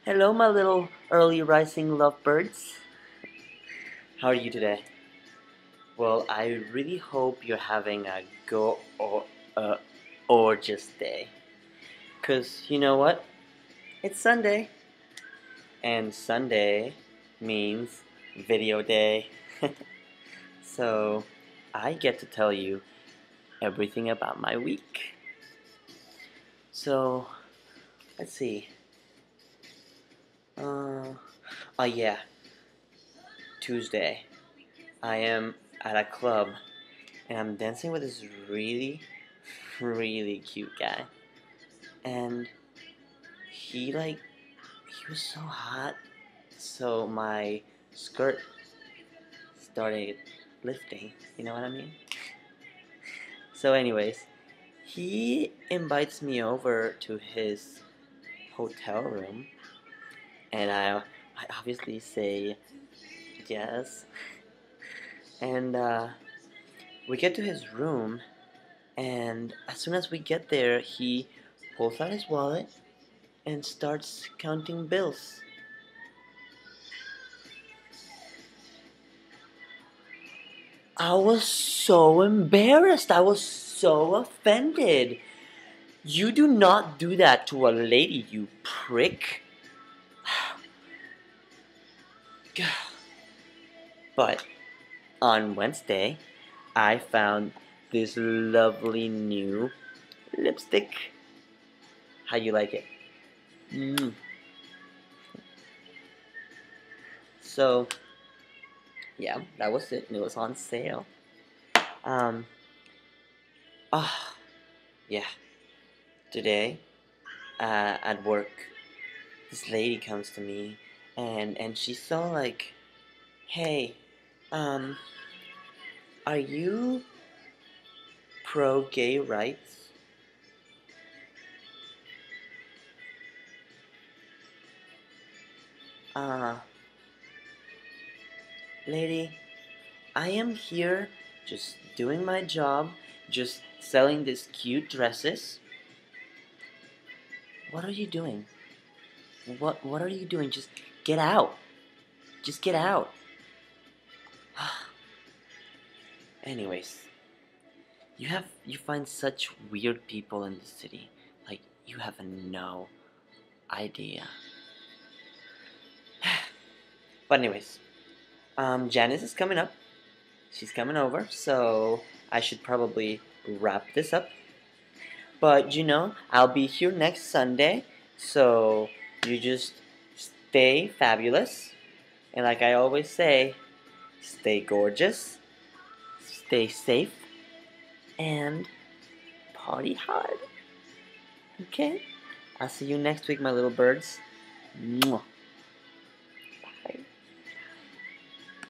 Hello, my little early rising lovebirds. How are you today? Well, I really hope you're having a gorgeous day. Cause you know what? It's Sunday, and Sunday means video day. So I get to tell you everything about my week. So let's see. Oh yeah, Tuesday. I am at a club and I'm dancing with this really cute guy. And he was so hot, so my skirt started lifting, you know what I mean? So anyways, he invites me over to his hotel room and I obviously say yes. And we get to his room, and as soon as we get there, he pulls out his wallet and starts counting bills. I was so embarrassed. I was so offended. You do not do that to a lady, you prick. But on Wednesday, I found this lovely new lipstick. How you like it? Mm. So, yeah, that was it. It was on sale. Um, ah, yeah. Today, at work, this lady comes to me, and she's so like, "Hey, um, are you pro gay rights?" Uh, Lady, I am here just doing my job, just selling these cute dresses. What are you doing? What are you doing? Just get out. Just get out. Anyways, you find such weird people in the city. Like you have no idea. But anyways, Janice is coming up. She's coming over, so I should probably wrap this up. But I'll be here next Sunday, so you just stay fabulous. And like I always say, stay gorgeous, stay safe, and party hard. Okay? I'll see you next week, my little birds. Mwah.